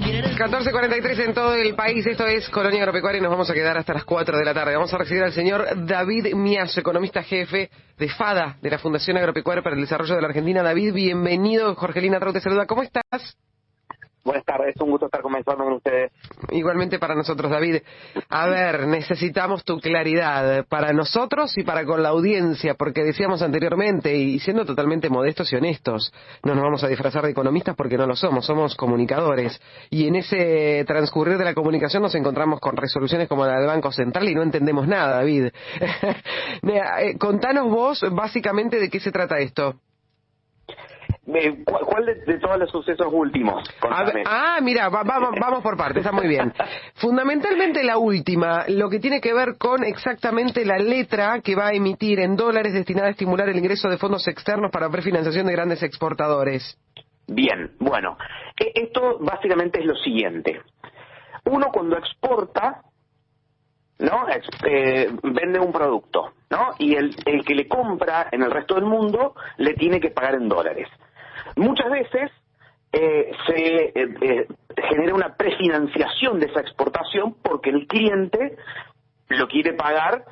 14:43 en todo el país. Esto es Colonia Agropecuaria y nos vamos a quedar hasta las 4 de la tarde. Vamos a recibir al señor David Miazo, economista jefe de FADA, de la Fundación Agropecuaria para el Desarrollo de la Argentina. David, bienvenido. Jorgelina Trau te saluda. ¿Cómo estás? Buenas tardes, un gusto estar conversando con ustedes. Igualmente para nosotros, David. A ver, necesitamos tu claridad para nosotros y para con la audiencia, porque decíamos anteriormente, y siendo totalmente modestos y honestos, no nos vamos a disfrazar de economistas porque no lo somos comunicadores. Y en ese transcurrir de la comunicación nos encontramos con resoluciones como la del Banco Central y no entendemos nada, David. Contanos vos básicamente de qué se trata esto. ¿Cuál de todos los sucesos últimos? Mira, vamos por partes, está muy bien. Fundamentalmente la última, lo que tiene que ver con exactamente la letra que va a emitir en dólares destinada a estimular el ingreso de fondos externos para prefinanciación de grandes exportadores. Bien, bueno, esto básicamente es lo siguiente. Uno cuando exporta, ¿no? Vende un producto, ¿no? Y el que le compra en el resto del mundo le tiene que pagar en dólares. Muchas veces se genera una prefinanciación de esa exportación porque el cliente lo quiere pagar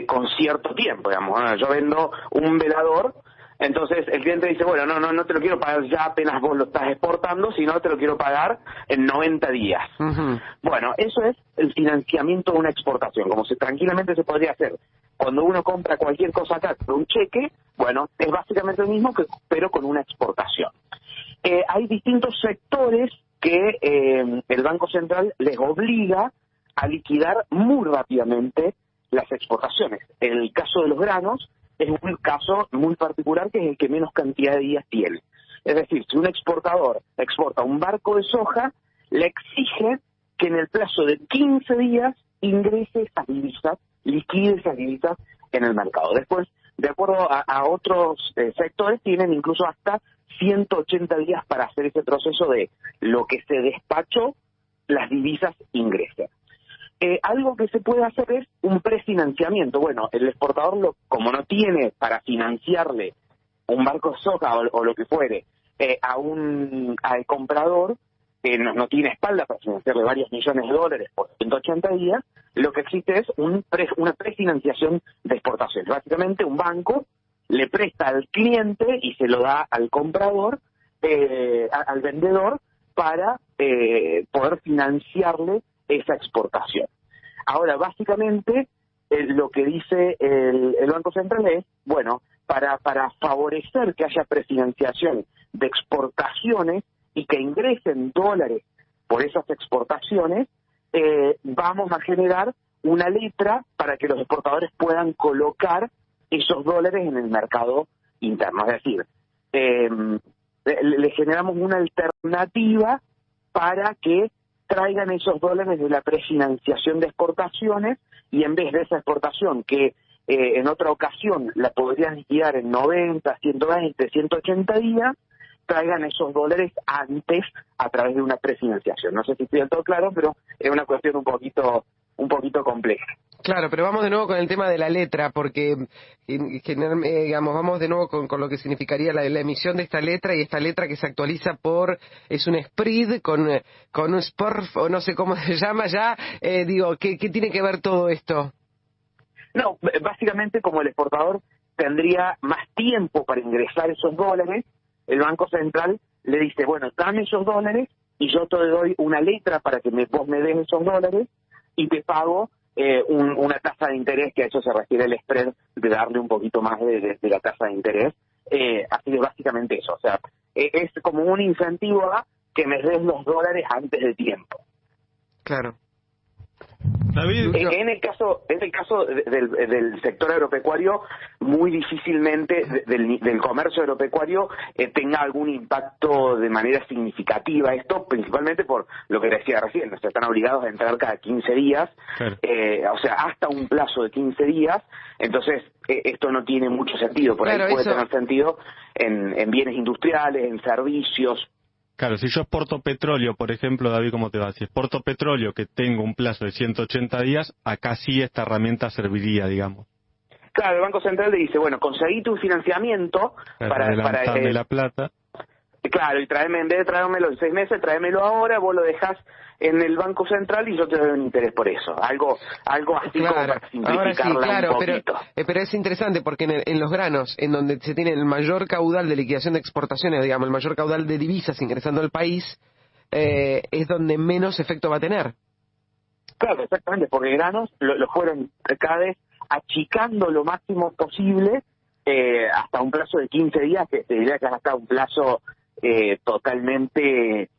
con cierto tiempo, digamos. Yo vendo un velador, entonces el cliente dice, bueno, no te lo quiero pagar ya apenas vos lo estás exportando, sino te lo quiero pagar en 90 días. Uh-huh. Bueno, eso es el financiamiento de una exportación, como tranquilamente se podría hacer. Cuando uno compra cualquier cosa acá con un cheque, bueno, es básicamente lo mismo, pero con una exportación. Hay distintos sectores que el Banco Central les obliga a liquidar muy rápidamente las exportaciones. En el caso de los granos, es un caso muy particular que es el que menos cantidad de días tiene. Es decir, si un exportador exporta un barco de soja, le exige que en el plazo de 15 días ingrese esas divisas, liquide esas divisas en el mercado. Después, de acuerdo a otros sectores, tienen incluso hasta 180 días para hacer ese proceso de lo que se despachó, las divisas ingresen. Algo que se puede hacer es un prefinanciamiento. Bueno, el exportador, como no tiene para financiarle un barco de soja o lo que fuere al comprador, no tiene espalda para financiarle varios millones de dólares por 180 días, lo que existe es una prefinanciación de exportaciones. Básicamente un banco le presta al cliente y se lo da al comprador, al vendedor, para poder financiarle esa exportación. Ahora, básicamente, lo que dice el Banco Central es, bueno, para favorecer que haya prefinanciación de exportaciones y que ingresen dólares por esas exportaciones, vamos a generar una letra para que los exportadores puedan colocar esos dólares en el mercado interno. Es decir, le generamos una alternativa para que traigan esos dólares de la prefinanciación de exportaciones y en vez de esa exportación que en otra ocasión la podrían liquidar en 90, 120, 180 días, traigan esos dólares antes a través de una prefinanciación. No sé si estoy del todo claro, pero es una cuestión un poquito compleja. Claro, pero vamos de nuevo con el tema de la letra, porque vamos de nuevo con lo que significaría la emisión de esta letra, y esta letra que se actualiza es un SPRID con un SPORF, o no sé cómo se llama ya, ¿qué tiene que ver todo esto? No, básicamente como el exportador tendría más tiempo para ingresar esos dólares, el Banco Central le dice, bueno, dame esos dólares y yo te doy una letra para que vos me des esos dólares y te pago una tasa de interés, que a eso se refiere el spread, de darle un poquito más de la tasa de interés. Así que básicamente eso, o sea, es como un incentivo a que me des los dólares antes de tiempo. Claro. David, en el caso del sector agropecuario, muy difícilmente del comercio agropecuario tenga algún impacto de manera significativa. Esto principalmente por lo que decía recién, o sea, están obligados a entrar cada 15 días, claro. O sea, hasta un plazo de 15 días, entonces esto no tiene mucho sentido. Por claro, ahí puede tener sentido en bienes industriales, en servicios. Claro, si yo exporto petróleo, por ejemplo, David, ¿cómo te va? Si exporto petróleo que tengo un plazo de 180 días, acá sí esta herramienta serviría, digamos. Claro, el Banco Central le dice, bueno, conseguí tu financiamiento para la plata. Claro, y tráeme, en vez de traérmelo en 6 meses, tráemelo ahora, vos lo dejás en el Banco Central y yo te doy un interés por eso. Algo así, claro, como para simplificarla ahora sí, claro, un poquito. pero es interesante porque en los granos, en donde se tiene el mayor caudal de liquidación de exportaciones, digamos, el mayor caudal de divisas ingresando al país, es donde menos efecto va a tener. Claro, exactamente, porque granos lo fueron cada vez achicando lo máximo posible hasta un plazo de 15 días, que te diría que hasta un plazo totalmente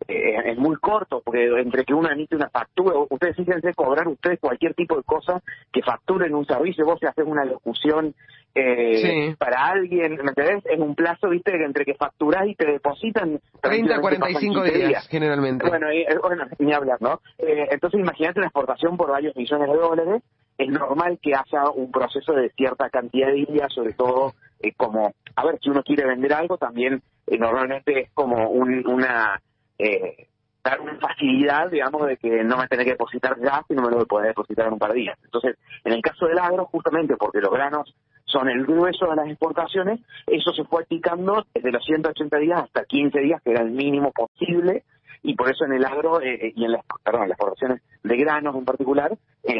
es muy corto, porque entre que uno emite una factura, ustedes fíjense cobrar ustedes cualquier tipo de cosa que facturen un servicio, vos si haces una locución Sí. para alguien, ¿me entendés? Es un plazo, viste, entre que facturás y te depositan 30 a 45 días, generalmente. Bueno, ni hablar, ¿no? Entonces imagínate una exportación por varios millones de dólares, es normal que haya un proceso de cierta cantidad de días, sobre todo como, a ver, si uno quiere vender algo, también normalmente es como una dar una facilidad, digamos, de que no me tenés que depositar ya, sino me lo voy a poder depositar en un par de días. Entonces, en el caso del agro, justamente porque los granos son el grueso de las exportaciones, eso se fue achicando desde los 180 días hasta 15 días, que era el mínimo posible, y por eso en el agro y en las exportaciones de granos en particular,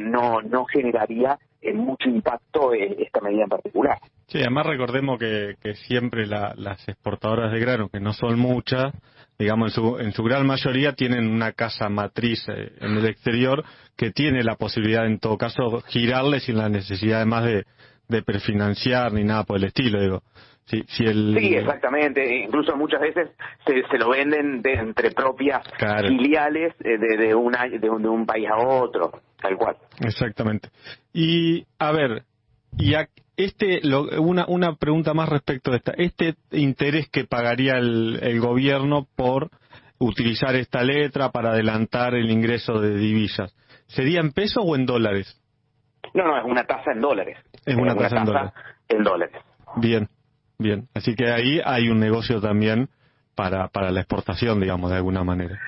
no generaría mucho impacto esta medida en particular. Sí, además recordemos que siempre las exportadoras de grano, que no son muchas, digamos en su gran mayoría tienen una casa matriz en el exterior que tiene la posibilidad en todo caso girarle sin la necesidad además de prefinanciar ni nada por el estilo, digo. Sí, exactamente. Incluso muchas veces se lo venden entre propias claro. filiales de un país a otro, tal cual. Exactamente. Y a ver, una pregunta más respecto a esta. Este interés que pagaría el gobierno por utilizar esta letra para adelantar el ingreso de divisas, ¿sería en pesos o en dólares? No, es una tasa en dólares. Es una tasa en dólares. Bien. Así que ahí hay un negocio también para la exportación, digamos, de alguna manera.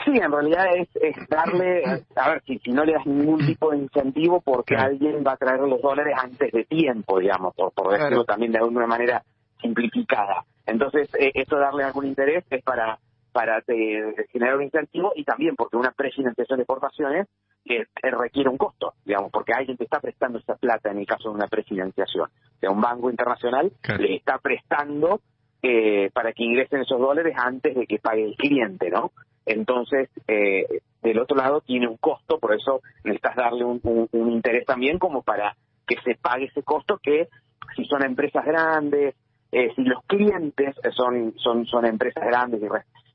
Sí, en realidad es darle, a ver, si no le das ningún tipo de incentivo porque alguien va a traer los dólares antes de tiempo, digamos, por decirlo también de alguna manera simplificada. Entonces, esto darle algún interés es para generar un incentivo y también porque una prefinanciación de exportaciones requiere un costo, digamos, porque alguien te está prestando esa plata en el caso de una prefinanciación. O sea, un banco internacional le está prestando para que ingresen esos dólares antes de que pague el cliente, ¿no? Entonces, del otro lado tiene un costo, por eso necesitas darle un interés también como para que se pague ese costo, que si son empresas grandes, si los clientes son empresas grandes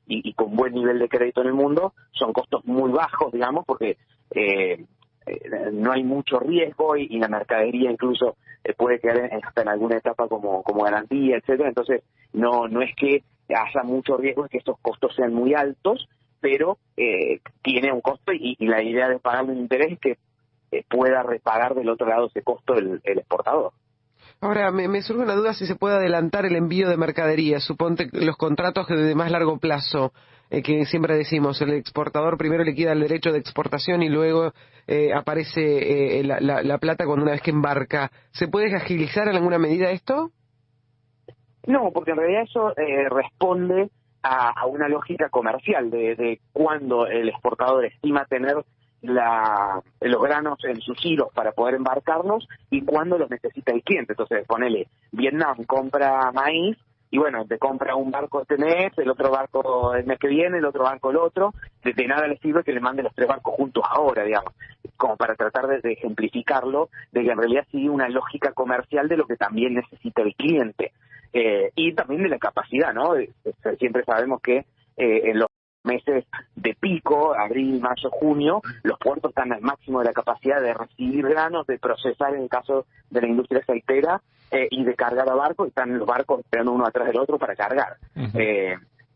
y con buen nivel de crédito en el mundo, son costos muy bajos, digamos, porque no hay mucho riesgo y la mercadería incluso puede quedar hasta en alguna etapa como garantía, etcétera. Entonces, no es que haya mucho riesgo, es que estos costos sean muy altos, pero tiene un costo y la idea de pagarle un interés es que pueda repagar del otro lado ese costo el exportador. Ahora, me surge una duda si se puede adelantar el envío de mercaderías. Suponte los contratos de más largo plazo, que siempre decimos, el exportador primero liquida el derecho de exportación y luego aparece la plata cuando una vez que embarca. ¿Se puede agilizar en alguna medida esto? No, porque en realidad eso responde a una lógica comercial de cuando el exportador estima tener los granos en sus hilos para poder embarcarlos y cuando los necesita el cliente. Entonces, ponele, Vietnam compra maíz y bueno, te compra un barco este mes, el otro barco el mes que viene, el otro barco el otro. De nada le sirve que le mande los 3 barcos juntos ahora, digamos, como para tratar de ejemplificarlo, de que en realidad sigue una lógica comercial de lo que también necesita el cliente. Y también de la capacidad, ¿no? Siempre sabemos que en los meses de pico, abril, mayo, junio, los puertos están al máximo de la capacidad de recibir granos, de procesar en el caso de la industria aceitera y de cargar a barcos, y están los barcos esperando uno atrás del otro para cargar.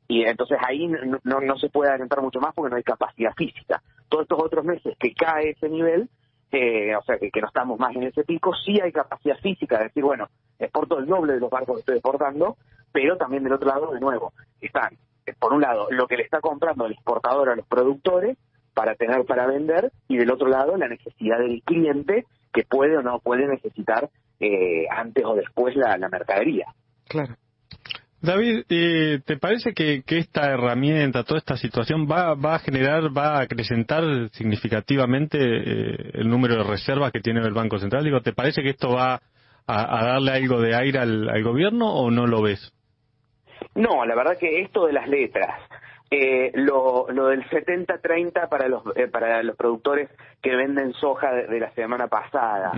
Y entonces ahí no se puede adelantar mucho más porque no hay capacidad física. Todos estos otros meses que cae ese nivel, o sea, que no estamos más en ese pico, sí hay capacidad física de decir, bueno, exporto el doble de los barcos que estoy exportando, pero también del otro lado, de nuevo, están, por un lado, lo que le está comprando el exportador a los productores para tener para vender, y del otro lado, la necesidad del cliente que puede o no puede necesitar antes o después la mercadería. Claro. David, ¿te parece que esta herramienta, toda esta situación va a acrecentar significativamente el número de reservas que tiene el Banco Central? Digo, ¿te parece que esto va a darle algo de aire al gobierno o no lo ves? No, la verdad que esto de las letras, lo del 70-30 para los productores que venden soja de la semana pasada,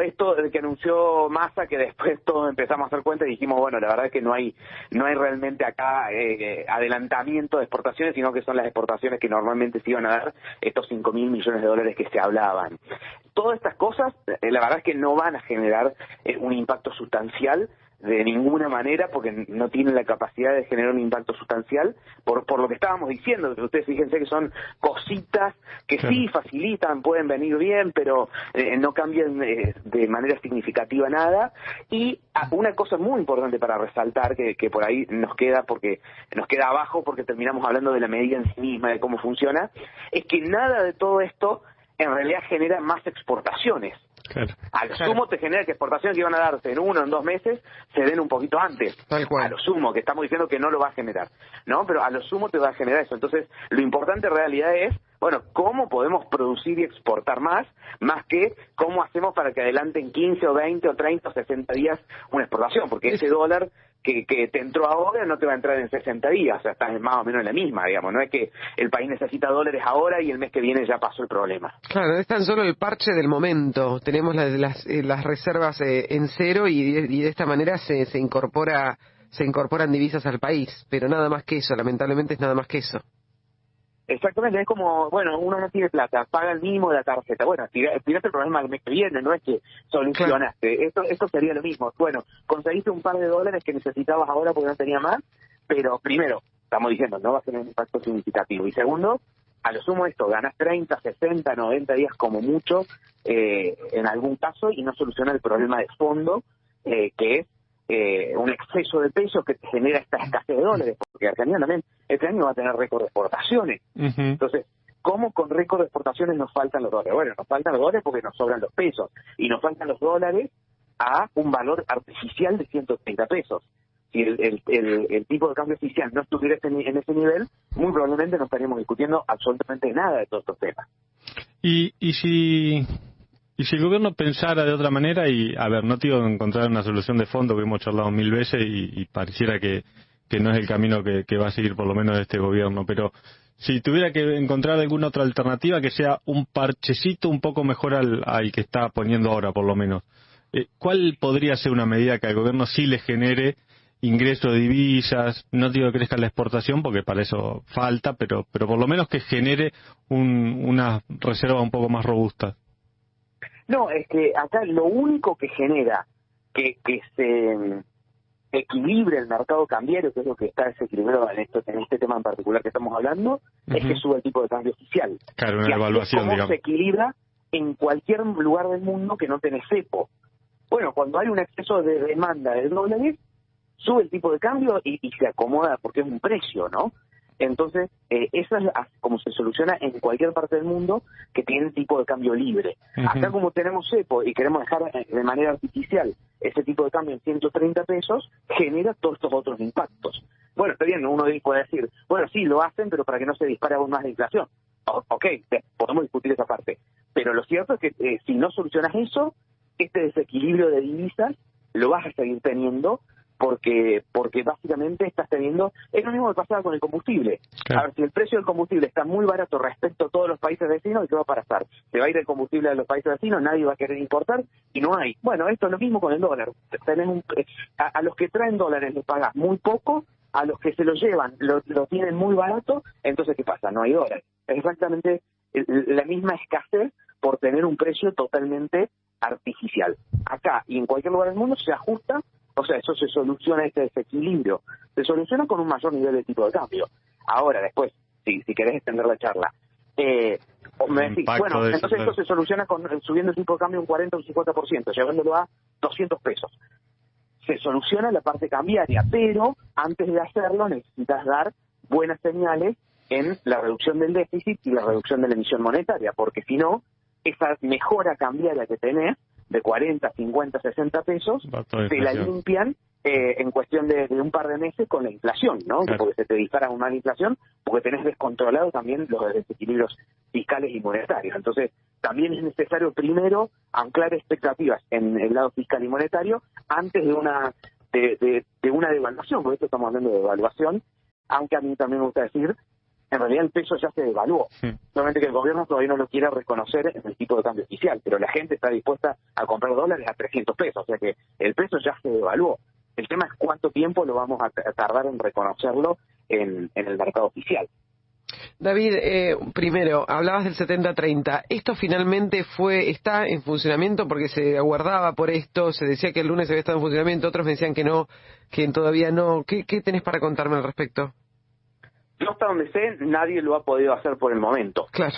esto que anunció Massa, que después todos empezamos a hacer cuenta y dijimos, bueno, la verdad es que no hay realmente acá adelantamiento de exportaciones, sino que son las exportaciones que normalmente se iban a dar, estos 5.000 millones de dólares que se hablaban. Todas estas cosas, la verdad es que no van a generar un impacto sustancial de ninguna manera, porque no tienen la capacidad de generar un impacto sustancial por lo que estábamos diciendo. Ustedes fíjense que son cositas que sí facilitan, pueden venir bien, pero no cambian de manera significativa nada. Y una cosa muy importante para resaltar, que por ahí nos queda abajo, porque terminamos hablando de la medida en sí misma, de cómo funciona, es que nada de todo esto en realidad genera más exportaciones. Claro. A lo sumo te genera que exportaciones que iban a darse en 1 o en 2 meses se den un poquito antes. Tal cual. A lo sumo, que estamos diciendo que no lo va a generar, ¿no? Pero a lo sumo te va a generar eso. Entonces, lo importante en realidad es, bueno, cómo podemos producir y exportar más que cómo hacemos para que adelanten 15 o 20 o 30 o 60 días una exportación, porque ese dólar que te entró ahora no te va a entrar en 60 días, o sea, estás más o menos en la misma, digamos, no es que el país necesita dólares ahora y el mes que viene ya pasó el problema. Claro, es tan solo el parche del momento. Tenemos las reservas en cero y de esta manera se incorporan divisas al país, pero nada más que eso, lamentablemente es nada más que eso. Exactamente, es como, bueno, uno no tiene plata, paga el mínimo de la tarjeta. Bueno, tiraste el problema el mes que viene, no es que solucionaste. Claro. Esto sería lo mismo. Bueno, conseguiste un par de dólares que necesitabas ahora porque no tenía más, pero primero, estamos diciendo, no va a tener un impacto significativo. Y segundo, a lo sumo esto, ganas 30, 60, 90 días como mucho, en algún caso, y no soluciona el problema de fondo, que es un exceso de pesos que te genera esta escasez de dólares, porque Argentina también este año va a tener récord de exportaciones. Entonces, ¿cómo con récord de exportaciones nos faltan los dólares? Bueno, nos faltan los dólares porque nos sobran los pesos, y nos faltan los dólares a un valor artificial de 130 pesos. Si el tipo de cambio oficial no estuviera en ese nivel, muy probablemente no estaríamos discutiendo absolutamente nada de todos estos temas. Y si el gobierno pensara de otra manera, y a ver, no te digo encontrar una solución de fondo que hemos charlado 1000 veces y pareciera que no es el camino que va a seguir por lo menos este gobierno, pero si tuviera que encontrar alguna otra alternativa que sea un parchecito un poco mejor al que está poniendo ahora por lo menos, ¿cuál podría ser una medida que al gobierno sí le genere ingreso de divisas? No digo que crezca la exportación porque para eso falta, pero por lo menos que genere una reserva un poco más robusta. No, es que acá lo único que genera que se equilibre el mercado cambiario, que es lo que está desequilibrado en este tema en particular que estamos hablando, es que sube el tipo de cambio oficial. Claro, una evaluación, digamos. Se equilibra en cualquier lugar del mundo que no tenés cepo. Bueno, cuando hay un exceso de demanda de dólares, sube el tipo de cambio y se acomoda porque es un precio, ¿no? Entonces, eso es como se soluciona en cualquier parte del mundo que tiene tipo de cambio libre. Acá como tenemos cepo y queremos dejar de manera artificial ese tipo de cambio en 130 pesos, genera todos estos otros impactos. Bueno, está bien, uno puede decir, bueno, sí, lo hacen, pero para que no se dispare aún más la inflación. Ok, podemos discutir esa parte. Pero lo cierto es que si no solucionas eso, este desequilibrio de divisas lo vas a seguir teniendo porque básicamente estás teniendo, es lo mismo que pasaba con el combustible. Claro. A ver, si el precio del combustible está muy barato respecto a todos los países vecinos, ¿qué va a pasar? Se va a ir el combustible a los países vecinos, nadie va a querer importar y no hay. Bueno, esto es lo mismo con el dólar. A los que traen dólares les pagas muy poco, a los que se lo llevan lo tienen muy barato, entonces ¿qué pasa? No hay dólares. Es exactamente la misma escasez por tener un precio totalmente artificial. Acá y en cualquier lugar del mundo se ajusta. O sea, eso se soluciona, este desequilibrio. Se soluciona con un mayor nivel de tipo de cambio. Ahora, después, si querés extender la charla, me decís, bueno, entonces esto se soluciona subiendo el tipo de cambio un 40 o un 50%, llevándolo a 200 pesos. Se soluciona la parte cambiaria, pero antes de hacerlo necesitas dar buenas señales en la reducción del déficit y la reducción de la emisión monetaria, porque si no, esa mejora cambiaria que tenés de 40, 50, 60 pesos, Va toda te la inflación. limpian en cuestión de un par de meses con la inflación, ¿no? Claro. Porque se te dispara una inflación, porque tenés descontrolado también los desequilibrios fiscales y monetarios. Entonces, también es necesario primero anclar expectativas en el lado fiscal y monetario antes de una devaluación, porque esto estamos hablando de devaluación, aunque a mí también me gusta decir, en realidad el peso ya se devaluó, solamente que el gobierno todavía no lo quiere reconocer en el tipo de cambio oficial, pero la gente está dispuesta a comprar dólares a 300 pesos, o sea que el peso ya se devaluó. El tema es cuánto tiempo lo vamos a tardar en reconocerlo en el mercado oficial. David, primero, hablabas del 70-30. ¿Esto finalmente está en funcionamiento? Porque se aguardaba por esto, se decía que el lunes había estado en funcionamiento, otros me decían que no, que todavía no. ¿Qué tenés para contarme al respecto? Yo hasta donde sé, nadie lo ha podido hacer por el momento. Claro.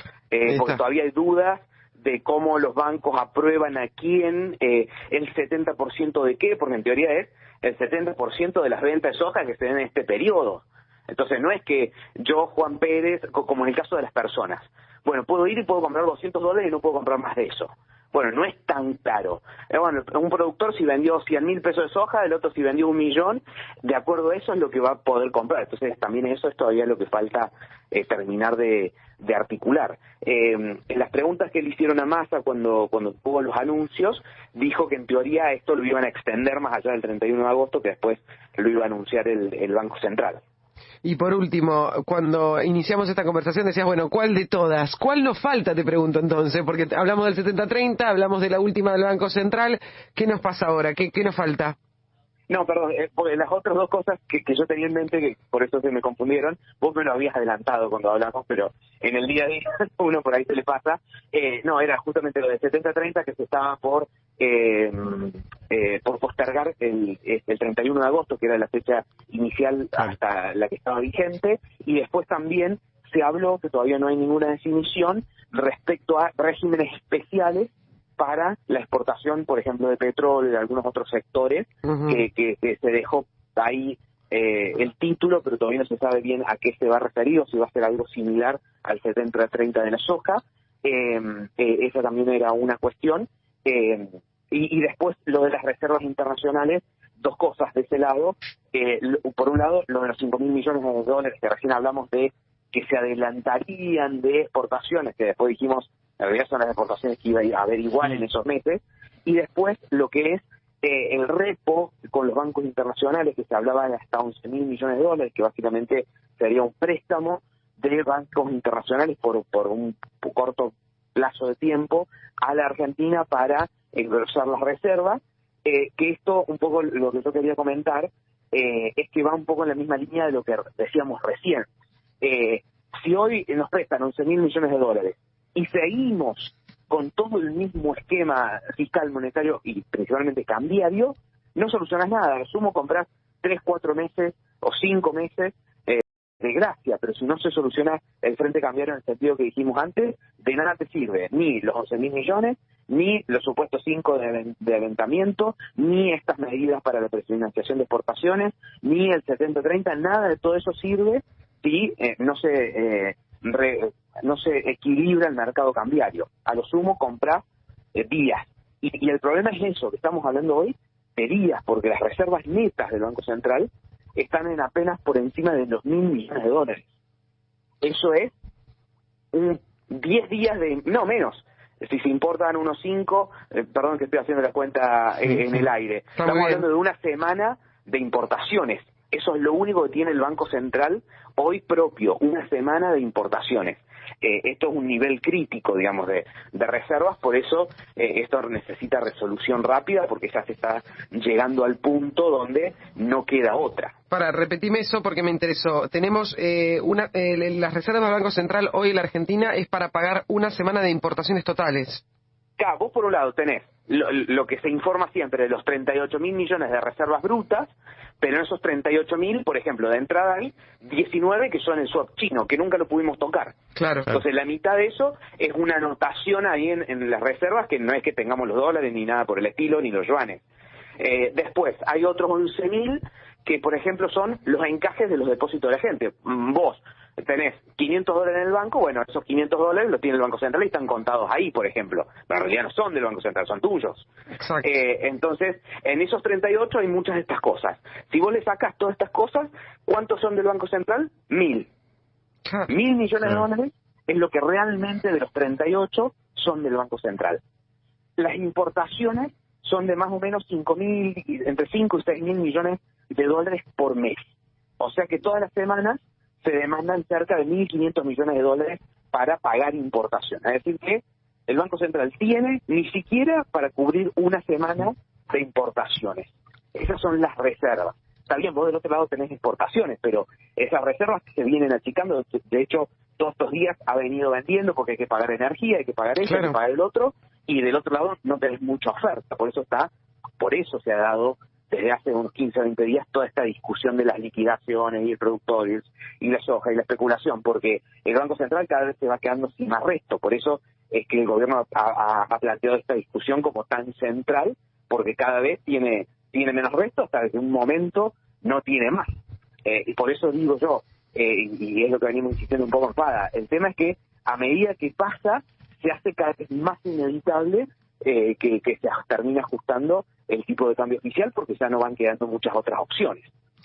Porque todavía hay dudas de cómo los bancos aprueban a quién, el 70% de qué, porque en teoría es el 70% de las ventas de soja que se den en este periodo. Entonces no es que yo, Juan Pérez, como en el caso de las personas, bueno, puedo ir y puedo comprar $200 y no puedo comprar más de eso. Bueno, no es tan claro. Bueno, un productor si vendió 100.000 pesos de soja, el otro si vendió 1.000.000, de acuerdo a eso es lo que va a poder comprar. Entonces también eso es todavía lo que falta terminar de articular. En las preguntas que le hicieron a Massa cuando tuvo los anuncios, dijo que en teoría esto lo iban a extender más allá del 31 de agosto, que después lo iba a anunciar el Banco Central. Y por último, cuando iniciamos esta conversación decías, bueno, ¿cuál de todas? ¿Cuál nos falta, te pregunto entonces? Porque hablamos del 70-30, hablamos de la última del Banco Central. ¿Qué nos pasa ahora? ¿Qué nos falta? No, perdón, porque las otras dos cosas que yo tenía en mente, que por eso se me confundieron, vos me lo habías adelantado cuando hablamos, pero en el día a día uno por ahí se le pasa. No, era justamente lo de 70-30 que se estaba por postergar el 31 de agosto, que era la fecha inicial hasta la que estaba vigente, y después también se habló, que todavía no hay ninguna definición, respecto a regímenes especiales para la exportación, por ejemplo, de petróleo y de algunos otros sectores, que se dejó ahí el título, pero todavía no se sabe bien a qué se va a referir, o si va a ser algo similar al 70-30 de la soja. Esa también era una cuestión. Y después lo de las reservas internacionales, dos cosas de ese lado. Por un lado, lo de los 5.000 millones de dólares que recién hablamos de que se adelantarían de exportaciones, que después dijimos, en realidad son las exportaciones que iba a haber igual en esos meses, y después lo que es el repo con los bancos internacionales, que se hablaba de hasta 11.000 millones de dólares, que básicamente sería un préstamo de bancos internacionales por un corto plazo de tiempo a la Argentina para engrosar las reservas, que esto, un poco lo que yo quería comentar, es que va un poco en la misma línea de lo que decíamos recién. Si hoy nos prestan 11.000 millones de dólares y seguimos con todo el mismo esquema fiscal, monetario y principalmente cambiario, no solucionas nada. Al sumo compras 3, 4 meses o 5 meses de gracia, pero si no se soluciona el frente cambiario en el sentido que dijimos antes, de nada te sirve ni los 11.000 millones, ni los supuestos 5 de aventamiento, ni estas medidas para la prefinanciación de exportaciones, ni el 70-30, nada de todo eso sirve si no se equilibra el mercado cambiario. A lo sumo compras días. Y el problema es eso, que estamos hablando hoy de días, porque las reservas netas del Banco Central están en apenas por encima de los 1.000 millones de dólares. Eso es 10 días de... no, menos. Si se importan unos 5, perdón que estoy haciendo la cuenta en el aire. Estamos hablando de una semana de importaciones. Eso es lo único que tiene el Banco Central hoy propio, una semana de importaciones. Esto es un nivel crítico, digamos, de reservas, por eso esto necesita resolución rápida, porque ya se está llegando al punto donde no queda otra. Repetime eso porque me interesó. Tenemos las reservas del Banco Central hoy en la Argentina es para pagar una semana de importaciones totales. Claro, vos por un lado tenés lo que se informa siempre de los 38.000 millones de reservas brutas, pero en esos 38.000, por ejemplo, de entrada hay 19 que son el swap chino, que nunca lo pudimos tocar. Claro. Entonces la mitad de eso es una anotación ahí en las reservas, que no es que tengamos los dólares ni nada por el estilo, ni los yuanes. Después hay otros 11.000 que, por ejemplo, son los encajes de los depósitos de la gente. Vos tenés $500 en el banco, bueno, esos $500 los tiene el Banco Central y están contados ahí, por ejemplo. Pero en realidad no son del Banco Central, son tuyos. Exacto. Entonces, en esos 38 hay muchas de estas cosas. Si vos le sacás todas estas cosas, ¿cuántos son del Banco Central? 1.000. Claro. 1.000 millones de dólares es lo que realmente de los 38 son del Banco Central. Las importaciones son de más o menos 5.000, entre 5 y 6.000 millones de dólares por mes. O sea que todas las semanas se demandan cerca de 1.500 millones de dólares para pagar importación. Es decir que el Banco Central tiene ni siquiera para cubrir una semana de importaciones. Esas son las reservas. Está bien, vos del otro lado tenés exportaciones, pero esas reservas se vienen achicando. De hecho, todos estos días ha venido vendiendo porque hay que pagar energía, hay que pagar eso, hay que pagar el otro, y del otro lado no tenés mucha oferta. Por eso se ha dado desde hace unos 15 o 20 días toda esta discusión de las liquidaciones y el productor y la soja y la especulación, porque el Banco Central cada vez se va quedando sin más resto. Por eso es que el gobierno ha planteado esta discusión como tan central, porque cada vez tiene menos resto hasta que en un momento no tiene más. Y por eso digo yo, y es lo que venimos insistiendo un poco en Fada, el tema es que a medida que pasa se hace cada vez más inevitable que se termine ajustando el tipo de cambio oficial, porque ya no van quedando muchas otras opciones.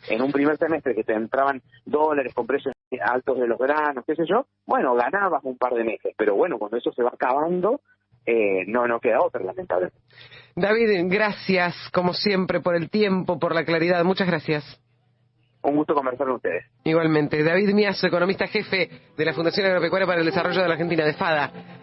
En un primer semestre que te entraban dólares con precios altos de los granos, qué sé yo, bueno, ganabas un par de meses, pero bueno, cuando eso se va acabando, no queda otra, lamentablemente. David, gracias, como siempre, por el tiempo, por la claridad. Muchas gracias. Un gusto conversar con ustedes. Igualmente. David Miazo, economista jefe de la Fundación Agropecuaria para el Desarrollo de la Argentina, de FADA.